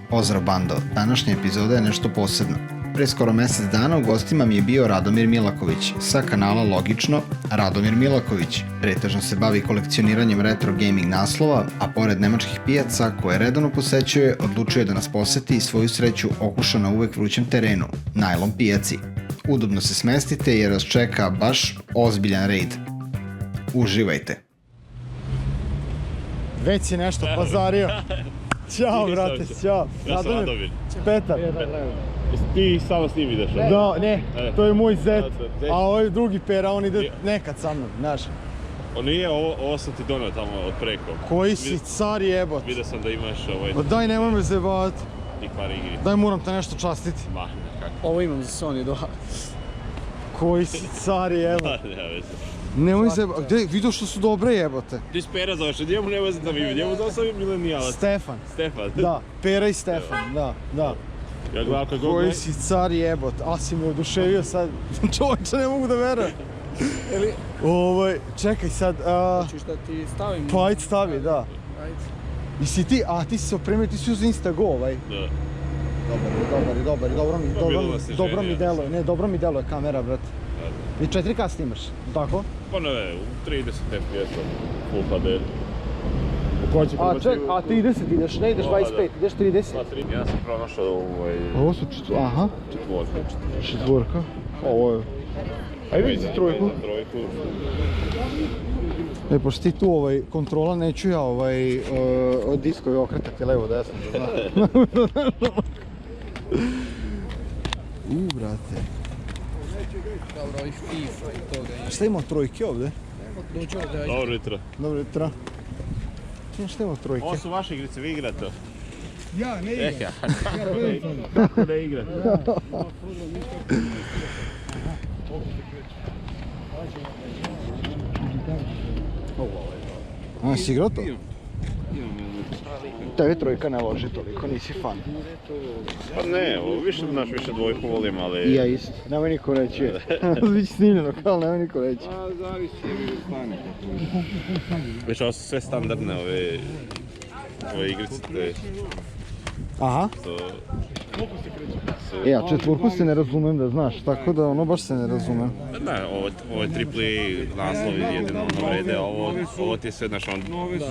Pozdrav bando, današnja epizoda je nešto posebno. Pre skoro mesec dana u gostima mi je bio Radomir Milaković sa kanala Logično. Radomir Milaković pretežno se bavi kolekcioniranjem retro gaming naslova, a pored nemačkih pijaca koje redovno posećuje, odlučio je da nas poseti i svoju sreću okuša na uvek vrućem terenu, Najlon pijaci. Udobno se smestite jer vas čeka baš ozbiljan rejd. Uživajte! Već si nešto pazario. Ćao, brate, ćao. Ja sam Radomir. Petar. Ti samo s njim ideš? Da, ne, to je moj zet, a ovaj drugi Pera, on ide nekad sa mnom, znaš. On nije, ovo sam ti donio tamo od preko. Koji si car jebot. Vidio sam da imaš Daj, nemoj me zebavati. tih par igri. Daj, moram te nešto častiti. Ma, nekako. Ovo imam za Sony 2. Koji si car jebot. Nema veze. Nemoj zebavati, gdje, vidio što su dobre jebote. Ti s Pera zoveš, njemu nema veze da mi ime, njemu zove sam i milenijalac. Stefan. Stefan. Da, Pera i Stefan, da. Ja gledam kako Koji si car jebot, a si me oduševio sad, čovječe ne mogu da verujem. Čekaj sad, Hoćeš da ti stavim? pa ajde stavi, da. Ajde. I si ti, ti si se opremio, ti si uz Instago ovaj. Da. Dobro mi deluje kamera, brate. I 4K snimaš, tako? Pa ne, u 30 FPS, full HD. A 30 ideš, ne ideš 25, ideš 30. Ja sam pronašao Ovo su četvorka. Ovo je. Ajde vidi trojku. Pošto ti tu kontrola, neću ja diskovi okretati levo desno, da znaš. Brate. Dobro, ovih FIFA i toga. Šta ima trojke ovdje? Dođe ovdje, ajde. Dobro jutro. Dobro jutro. Šta ima trojke? Ovo su vaše igrice, vi igrate? Ja, ne igram. Kako ne igrate? Si igrao to? Tebi trojka ne loži toliko, nisi fan. Pa ne, više dvojku volim, ali... Ja isto, nemoj niko reći. Biće snimljeno, kao nemoj niko reći. A, zavisi, stane. Već ovo su sve standardne ove igrice, te... Aha. Ja četvorku se ne razumem da znaš, tako da baš se ne razumem. Ne, ovo je tripli naslovi jedino vrede, ovo ti je sve, znaš,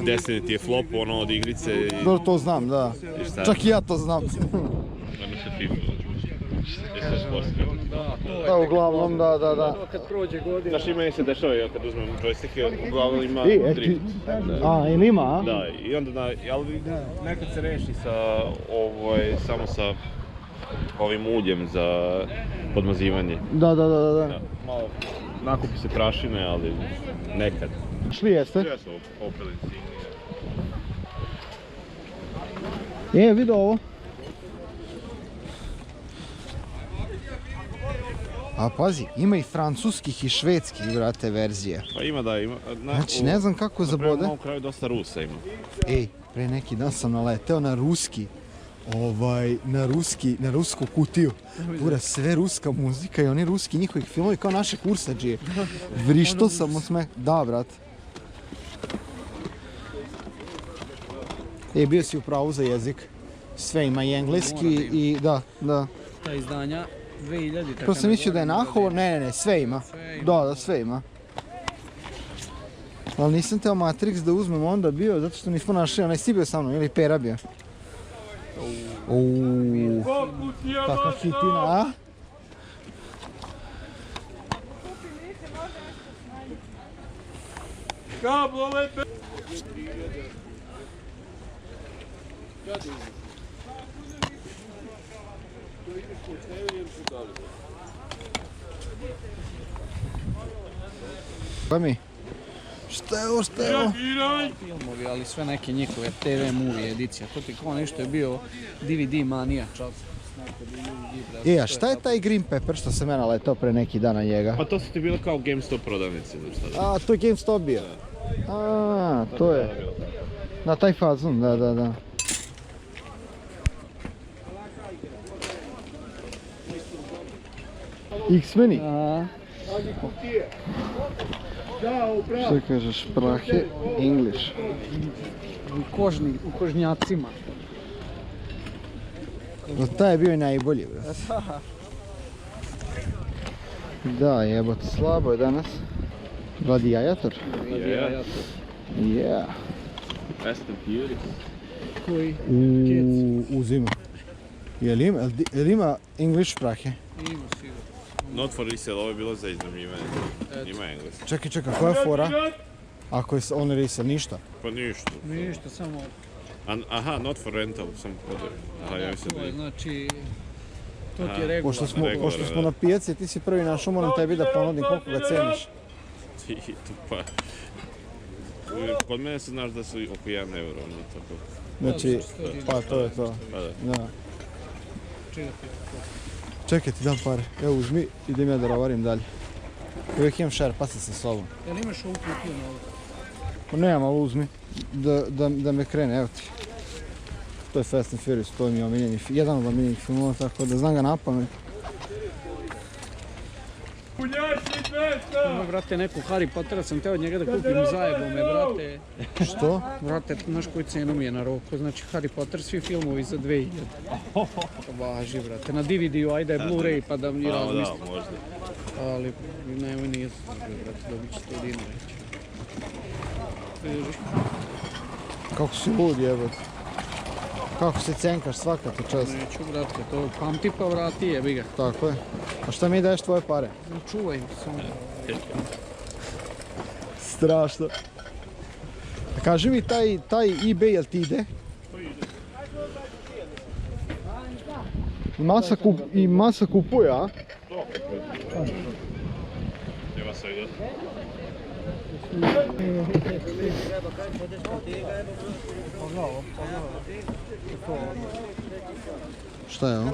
Destiny ti je flop, od igrice i... Dobro, to znam, da. Čak i ja to znam. Ono se FIFA, je sve sportske. Da, uglavnom, da. Kad prođe godina... Znaš, i meni se dešava, kad uzmem joystick, uglavnom ima drift. Ili ima, a? Da, i onda, ali nekad se reši samo sa ovim uljem za podmazivanje. Da. Malo nakupi se prašine, ali nekad. Šli jeste? Ja sam opeli Insignia. Vidio ovo. A pazi, ima i francuskih i švedskih, brate, verzije. Pa ima. Znači, ne znam kako zabode. Na ovom kraju dosta Rusa ima. Pre neki dan sam naleteo na ruski, na rusku kutiju. Pura sve ruska muzika i oni ruski njihovih filmovi kao naše kursađije. Vrišto sam osmeh. Da, brate. Bio si u pravu za jezik. Sve ima i engleski i da. Ta izdanja, 2000. To sam mislio da je nahovo, ne, sve ima. Da, sve ima. Ali nisam teo Matrix da uzmem onda bio, zato što nismo našli, onaj si bio sa mnom, ili Pera bio. Kakva hitina, a? Pa mi? Šta je ovo? Filmovi, ali sve neke njihove TV movie edicija. To ti kao nešto je bio DVD manija čas. A šta je taj Green Pepper što sam ja naletao pre neki dan na njega? Pa to su ti bile kao GameStop prodavnice, znaš šta? A, to je GameStop bio? A, to je. Na taj fazon, da. X-meni? Šta kažeš, prahe, English? U kožnjacima. Taj je bio i najbolji, brate. Da, jebote, slabo je danas. Gladiator? Yeah. Fast and Furious. Koji? U zimu. Jel ima English prahe? Ima sigurno. Not for resale, ovo je bilo za iznajmljivanje. Ima engleski. Čekaj, koja je fora? Ako je on resale, ništa? Pa ništa. Ništa, samo... Aha, not for rental, sam podao. Aha, ja mislim da To je, je. znači... To ti je regularno. Pošto smo na pijaci, ti si prvi našao, moram tebi da ponudim koliko ga ceniš. Ti to pa... Kod mene se znaš da su oko 1 euro, ono tako. Znači, pa to je to. Pa da. Da. Čega ti? Čekaj, ti dam pare. Evo uzmi, idem ja da rovarim dalje. Uvijek imam šer, pa sa sobom. Jel imaš ovu kutiju na ovo? Pa nemam, ali uzmi. Da me krene, evo ti. To je Fast and Furious, to mi je omiljeni, jedan od omiljenih filmova, tako da znam ga napamet. Ima, brate, neku Harry Pottera sam teo od njega da kupim zajebo me, brate. Što? Brate, znaš koju cenu mi je na roku, znači Harry Potter, svi filmovi za 2000. Važi, brate, na DVD-u, ajde Blu-ray pa da mi razmislim. Da, možda. Ali, nemoj nije brate, dobit će 100 dinara. Kako si lud jebote. Kako se cenkaš, svaka ti čast. Neću, brate, to pamti pa vrati, jebi ga. Tako je. A šta mi daješ tvoje pare? Čuvaj samo. Strašno. Kaži mi, taj eBay, jel ti ide? I masa kupuje, a? Nema svega. Šta je ovo?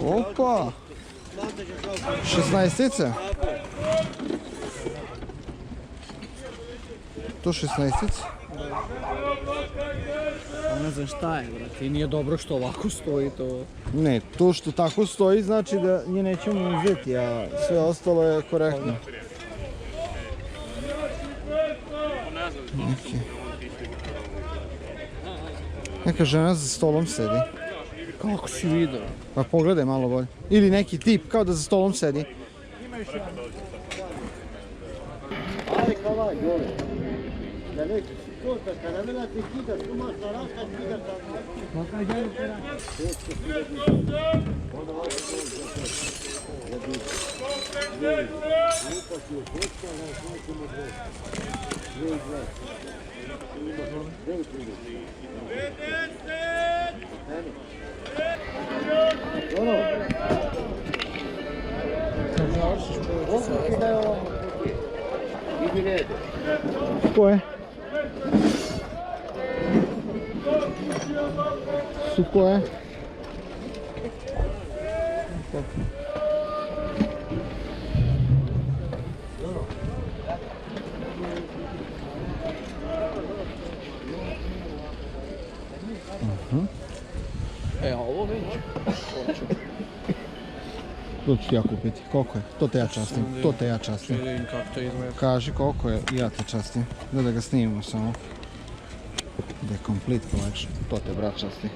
Opa! 16-ice? To 16-ice? Ne znam šta je, brate, i nije dobro što ovako stoji to. Ne, to što tako stoji znači da nje nećemo uzeti, a sve ostalo je korektno. Neka žena za stolom sedi. Kako si vidio? Pa pogledaj malo bolje. Ili neki tip kao da za stolom sedi. Ko je? Su ko je? E, ovo već. To ću ja kupiti. Koliko je? To te ja častim. To te ja častim. Vidim kako to izgleda. Kaži koliko je, ja te častim. Da ga snimimo samo. Da je complete collection. To te brat časti.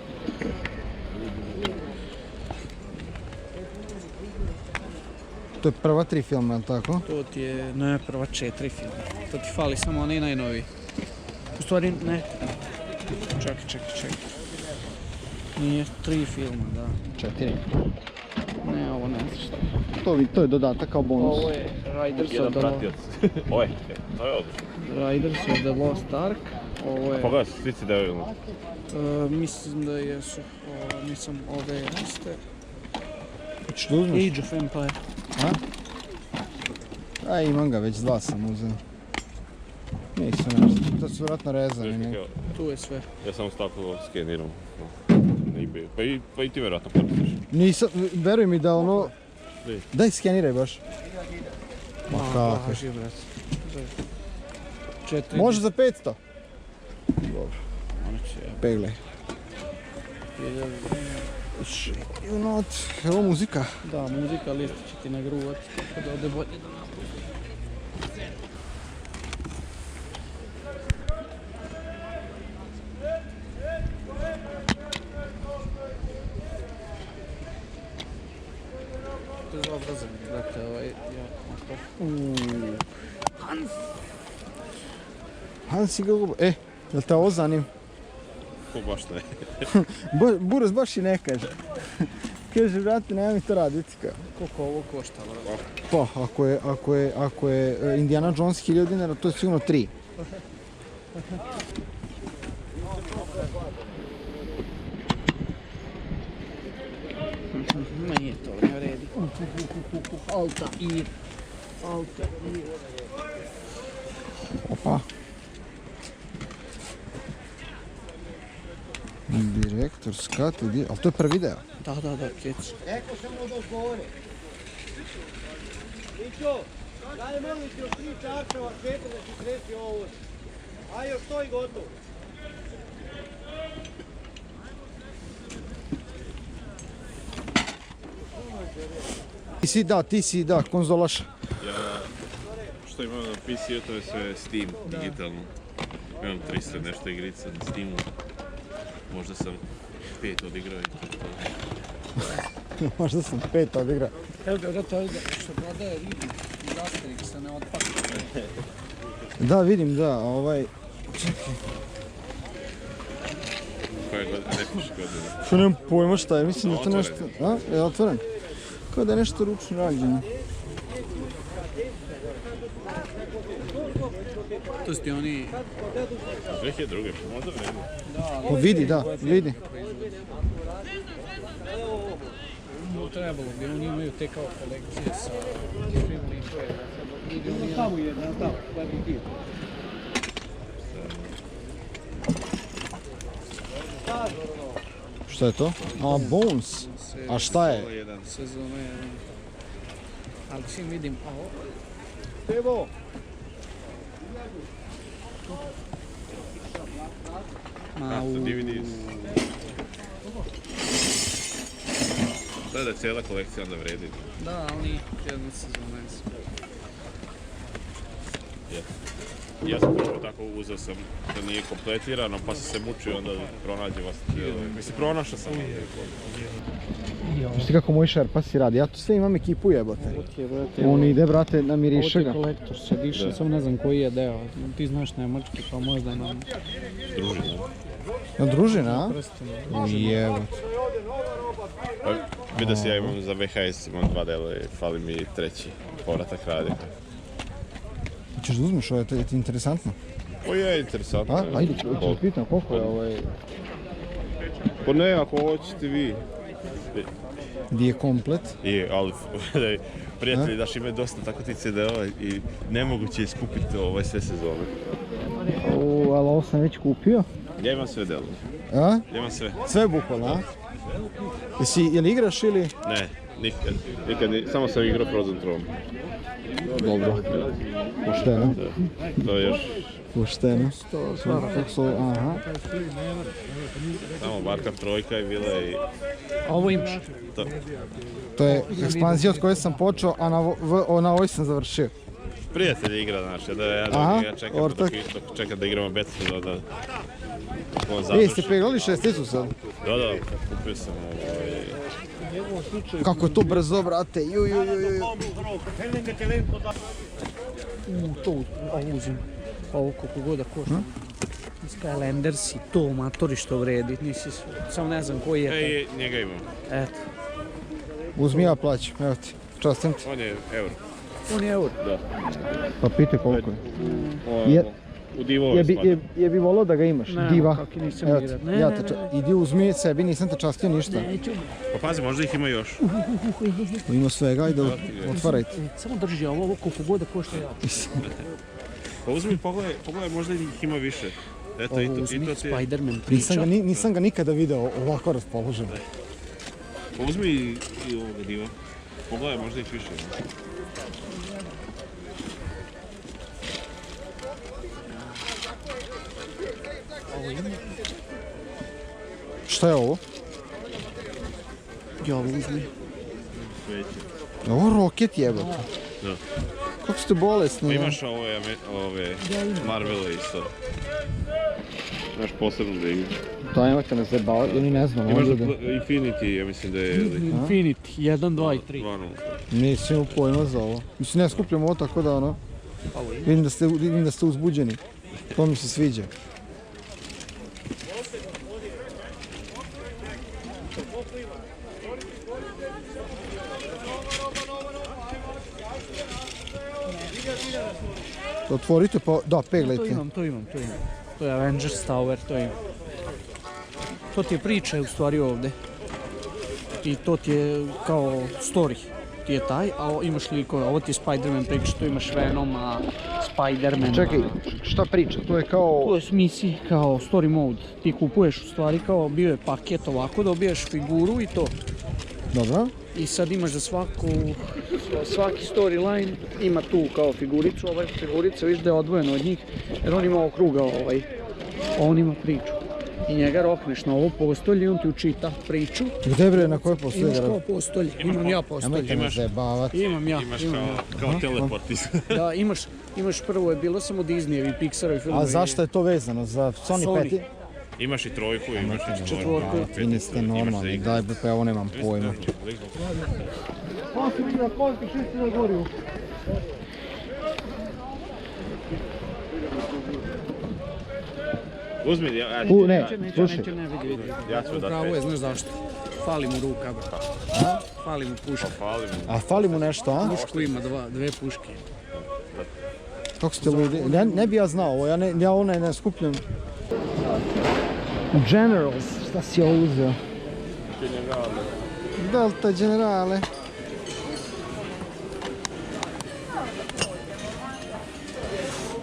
To je prva 3 filma, je li tako? To ti je, ne, prva 4 filma. To ti fali samo onaj najnoviji. U stvari, ne. Čekaj. Nije 3 filma, da. 4. Ne, ovo ne znam šta. To je dodatak kao bonus. Ovo je Riders Jedan of the pratioc. Ovo je, to je odlično. Riders of the Lost Ark. Ovo je... Pogledaj, svi si deo ili? Mislim da jesu. Nisam ove jeste. Hoćeš da uzmeš? Age of Empire. A imam ga, već 2 sam uzeo. Nisu nešto, to su vjerojatno rezani. Ne? Tu je sve. Ja samo tako skeniram na eBay. Pa i ti vjerojatno koristiš. Nisam, veruj mi da ono... Di? Daj skeniraj baš. Ma kako? Važi, brat. 4. Može za 500? Ono će, Peglej. You not, evo muzika. da, muzika lista će ti nagruvati, tako da ode bolje da napravi. jeste, Hansi ga ugubo. Jel te ovo zanim? Ko baš ne. Buras baš i ne kaže. Kaže, brate, nema mi to raditi. Koliko ovo košta, brate? Pa, ako je Indiana Jones 1000 dinara, to je sigurno 3. Nije to, ne vredi. Altair. Opa. Direktor, skat, ali to je prvi deo. Da, kec. Neko sam mu da odgovore. Mićo, daj molim ti još 3 čaršava sveta da ti kresi ovo. A još to i gotovo. Ti si, konzolaša. Ja, što imam na PC-u, to je sve Steam, digitalno. Imam 300 nešto igrica na Steamu. Možda sam 5 odigrao i to. Možda sam 5 odigrao. Evo ga, brate, što prodaje ribu iz Asterixa, ne otpaka. Da, vidim, da, čekaj. Koja godina, ne piše godina. Što nemam pojma šta je, mislim da to Otvoren nešto... A, je otvoren? Kao da je nešto ručno rađeno. To su ti oni... 2002. Možda vredi. Pa vidi. Trebalo bi, oni imaju te kao kolekcije sa svim linkove. Tamo jedna, tamo, da bi ti. Šta je to? A, Bones. A šta je? Sezona 1. Ali čim vidim, a ovo... Evo. DVDs. Da je cijela kolekcija onda vredi. Da, ali nije jedna sezona. Ja sam prvo tako uzeo sam da nije kompletirano, pa sam se mučio onda pronađe vas. Mislim, pronašao sam. Znaš ti kako moj šerpas radi, ja tu sve imam ekipu jebote. On ide, brate, namiriše ga. Ovo ti je kolektor, se diše, samo ne znam koji je deo. Ti znaš nemački, pa možda nam... Družina. Na družina, a? Jebote. Vidio si ja imam za VHS, imam 2 dela i fali mi 3. povratak radi. Hoćeš da uzmeš ovo, je ti interesantno? O je, interesantno. A? Ajde, ću pitam koliko je ovaj... Pa ne, ako hoćete vi. Di je komplet? Je, ali prijatelji daš imaju dosta tako ti CD-ova i nemoguće je skupiti sve sezone. Ali ovo sam već kupio. Ja imam sve delo. A? Ja imam sve. Sve bukvalno, a? Jel igraš ili? Ne, nikad, samo sam igrao Frozen Throne. Dobro. Pošteno. To je još... Pošteno. Aha. Samo Warcraft 3 je bila i... A ovo imaš? To je ekspanzija od koje sam počeo, a na ovoj sam završio. Prijatelj igra, znaš, ja čekam da igramo beta da on završi. Jeste pregledali 6-icu sad? Da, kupio sam Kako je to brzo, brate, juj. Ovo uzim. Ovo koliko god da košta. Skylanders i to, matori što vredi, samo ne znam koji je. Njega imam. Eto. Uzmi ja plaćam, evo ti, častim ti. On je euro. On je euro. Da. Pa pitaj koliko je. U divove spada. Je bi volao da ga imaš, diva. Kako nisam Evo ti, igrat. idi uzmi sebi, nisam te častio ništa. Neću. Pa pazi, možda ih ima još. Ima svega, ajde otvarajte. Samo drži ovo koliko god da košta ja. Pa uzmi, pogledaj, možda ih ima više. Eto, i to ti je... Spider-Man priča. Nisam ga nikada video ovako raspoložen. Pa uzmi i ovoga diva. Pogledaj, možda ih više. Šta je ovo? Ja ovo uzmi. Sveće. Ovo roket jebate. Da. Kako ste bolesni? Pa imaš ove Marvele isto. Naš posebno da igra. To nemojte me zajebavati, ili ne znam, Imaš ovdje da... Infinity, ja mislim da je... Infinity, 1, 2 i 3. 2-0. Nisam imao pojma za ovo. Mislim, ne skupljam ovo tako da ono... Vidim da ste uzbuđeni. To mi se sviđa. Otvorite pa... Da, peglajte. To imam. To je Avengers Tower, to imam. To ti je priča u stvari ovdje. I to ti je kao story. Ti je taj, a imaš likove. Ovo ti je Spider-Man priča, tu imaš Venoma, Spider-Man. Čekaj, šta priča? To je kao... To je misija kao story mode. Ti kupuješ u stvari kao bio je paket ovako, dobiješ figuru i to. Dobro. I sad imaš za svaki storyline ima tu kao figuricu, ovaj figurica viš da je odvojena od njih jer on ima okruga on ima priču. I njega rokneš na ovo postolje i on ti učita priču. Gde bre, na koje postolje? Imaš kao postolje, imam ja postolje. Nemojte me zajebavati. Imam ja. Imaš kao teleport. Da, imaš prvo je bilo samo Disneyevi, Pixarovi filmovi. A zašto je to vezano? Za Sony 5? Imaš i trojku, imaš i četvorku. Vi niste normalni, daj pa ja ovo nemam pojma. Uzmi, ja Ne, slušaj. Neće, ne vidi. Ja ću da Pravo je, znaš zašto? Fali mu ruka, fali mu puška. A fali mu nešto, a? Pušku ima, dve puške. Kako ste ludi? Ne bi ja znao ovo, ja ovo ne skupljam. Generals, šta si ovo uzeo? Delta Generale.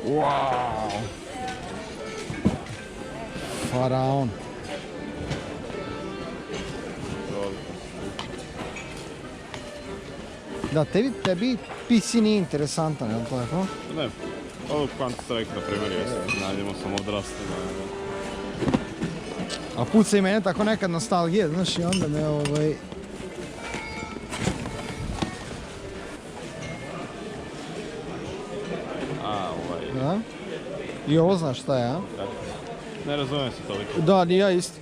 Wow! Faraon. Da, tebi PC nije interesantan, je li tako? Ne, ovo Counter-Strike na primjer jeste, nađemo sam odrastali. A puca i mene tako nekad nostalgije, znaš, i onda me Da? I ovo znaš šta je, a? Ne razumijem se toliko. Da, ni ja isto.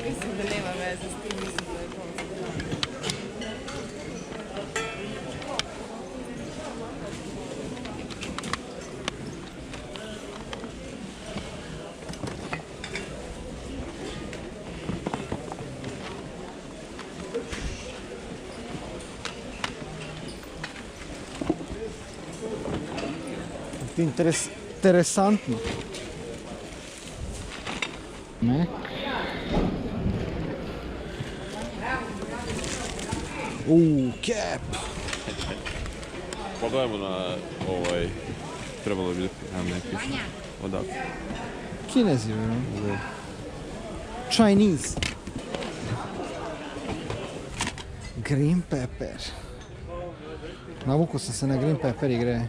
Mislim da nema veze s tim, mislim da je pozitivno. Interesantno. Ne? Cap! Pogledajmo na trebalo bi da ne piše. Odakle. Kinezi, vjerujem. Chinese. Green pepper. Navukao sam se na green pepper igre.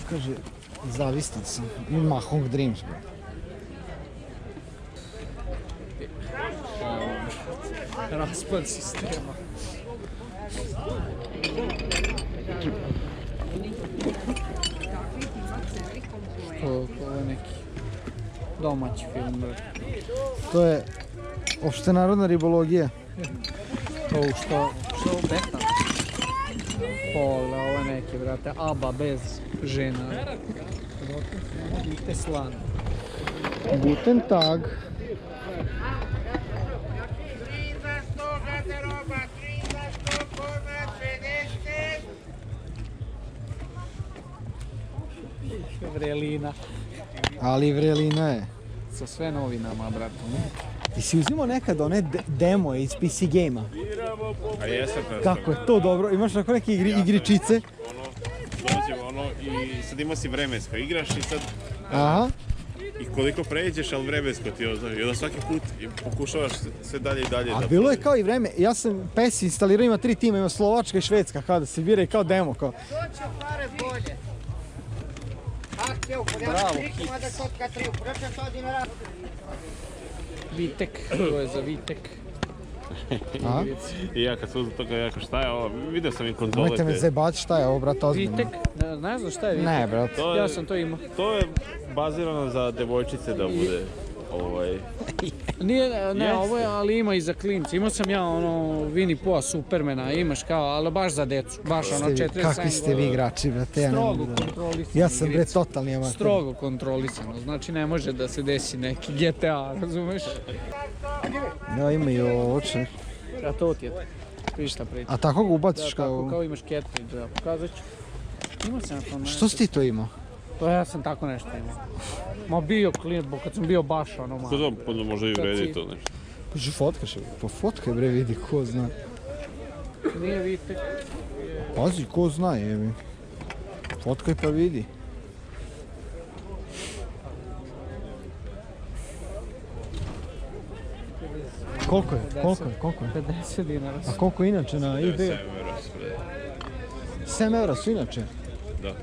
Kaže, zavistan sam. Ima Hong Dreams, bro. Raspad sistema. Ovo je neki domaći film. To je opštenarodna ribologija. Ovo što beta? Pola, ovo je neki, brate, ABBA bez žena. Te slan. Guten Tag. Vrelina. Ali vrelina je. Sa sve novinama, brate. Ti si uzimao nekad one demo iz PC Game-a? A jesam Kako je to dobro? Imaš onako neke igričice? Dođe i sad ima si vremensko, igraš i sad... Aha. i koliko pređeš, ali vremensko ti je, znaš, i onda svaki put pokušavaš sve dalje i dalje. A bilo je kao i vreme, ja sam PES instalirao, ima 3 tima, ima Slovačka i Švedska, kao da se biraju kao demo, kao. Bravo, Vitek, to je za Vitek. A? I ja kad sam uzeo toga, jako šta je ovo, vidio sam i konzole Nemojte me te. zajebati, šta je ovo, brate, ozbiljno. Vitek, ne znaš šta je Vitek? Ne, brate. To je- Ja sam to imao. To je bazirano za devojčice da bude, Nije, ne, Jeste. ovo je, ali ima i za klince. Imao sam ja ono Winnie Pooha, Supermana, imaš kao, ali baš za decu. Baš ono 47 Kakvi ste vi igrači, brate, ja ne Strogo mogu da... kontrolisano. Ja sam, bre, igrica. totalni amater. Strogo kontrolisano, znači ne može da se desi neki GTA, razumeš? Ja, imaju ovo, ček. A to ti je, vidiš šta priča. A tako ga ubaciš Da, tako kao... kao imaš cartridge, da, pokazat ću. Imao sam to nešto. Što si ti to imao? To ja sam tako nešto imao. Ma bio klinac, kad sam bio baš ono malo. to pa da može i Kad vredi si- to nešto. Kaži fotkaš, pa fotkaj bre, vidi, ko zna. Nije Vitek. Pazi, ko zna, jebi. Fotkaj pa vidi. Koliko je? Koliko je? Koliko je? 50 dinara. A koliko je inače na eBay? 7 eura se predaje. 7 eura su inače. Da, od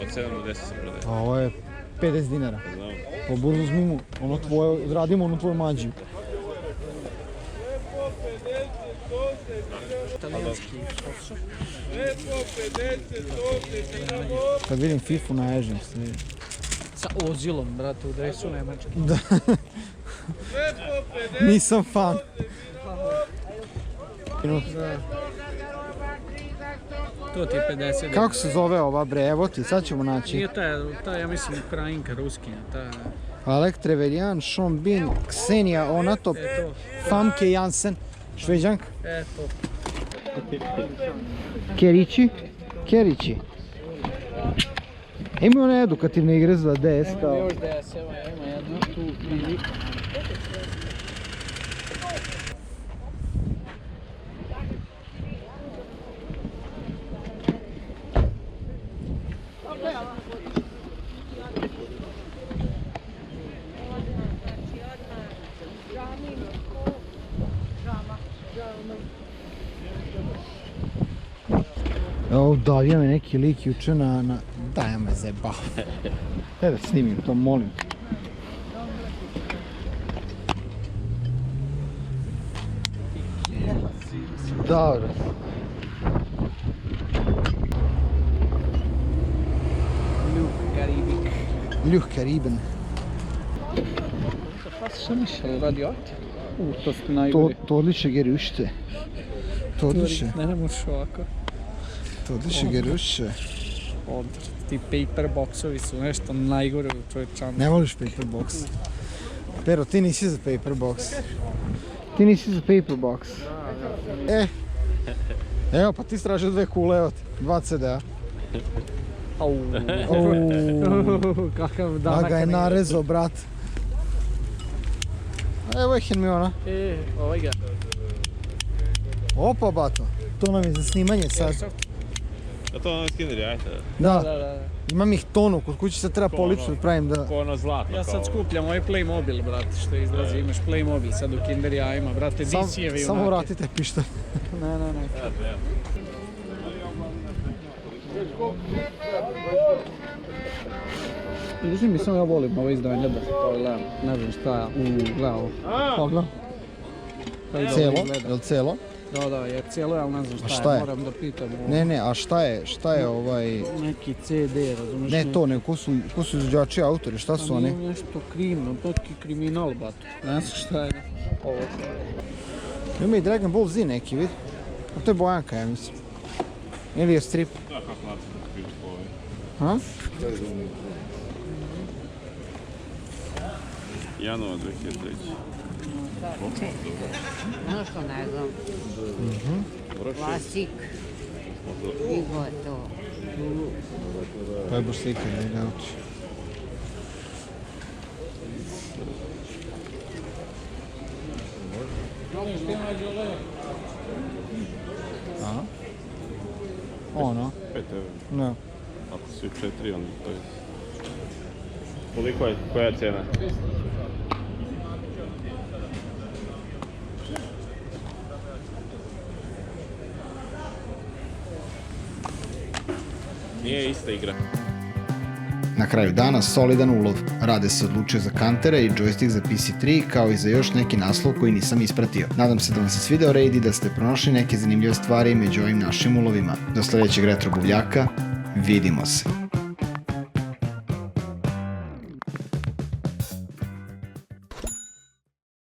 7 do 10 se predaje. A ovo je 50 dinara. Znam. Pa burzo uzmimo, ono tvoje, odradimo onu tvoju mađiju. Italijanski. Kad vidim Fifu naježim se. Sa Ozilom, brate, u dresu nemački. Nisam fan. To ti je 50 dinara. Kako se zove ova bre, evo ti, sad ćemo naći. Nije ta, ja mislim, Ukrajinka, Ruskinja, ta... Alek Treveljan, Sean Bean, Ksenija Onatop, Eto, Famke Jansen, Šveđanka. eto. Kerići, Kerići. Imaju one edukativne igre za DS kao. Još DS-eva, ima jedna tu i... Evo, davio me neki lik juče na... Daj me zeba. Evo da snimim to, molim. Dobro. Karibik. Ljuh Kariben. Šta se mišljali, radioaktiv? To su To, najgori. to odliče gerušte. To odliče. Ne možeš ovako. To odliče gerušte. Od, ti paper boxovi su nešto najgore u čovječanu. Ne voliš paper box. Pero, ti nisi za paper box. Ti nisi za paper box. Evo, pa ti stražio 2 kule, evo ti. 2 CD-a. Au. Kakav A danak. ga je narezao, brat. Evo je Hermiona. Ovaj ga. Opa, bato. To nam je za snimanje sad. A to ono skineri, ajte. Da, imam ih tonu, kod kuće sad treba policu da pravim da... Ko ono zlatno Ja sad kao. skupljam ovaj Playmobil, brate, što izlazi. Imaš Playmobil sad u Kinder jajima, brate, DC-evi Samo vratite pištolj. Ne. Vidiš mi, samo ja volim ovo izdanje da se to gledam, ne znam šta ja, gledao. Pogledam. Celo, jel celo? Da, jer cijelo je, ali ne znam A šta šta je, je? moram da pitam. Ne, a šta je ovaj... Neki CD, razumiješ? Ne to, ne, ko su izvođači, autori, šta su oni? Nešto neki kriminal, bato. Ne znam šta je ovo. Ima i Dragon Ball Z neki, vidi. A to je Bojanka, ja mislim. Ili je strip. Da, kako nacrta film ovaj. Ha? Janova 2003. Ono što ne znam. Klasik. I gotovo. To je baš slika, ne uči. Aha. Ono, 5 eura. ne. Ako su 4, onda to je... Koliko je? Koja je cena? Nije ista igra. Na kraju dana solidan ulov. Rade se odlučio za kantere i joystick za PC3 kao i za još neki naslov koji nisam ispratio. Nadam se da vam se svideo raid i da ste pronašli neke zanimljive stvari među ovim našim ulovima. Do sledećeg retro buvljaka, vidimo se!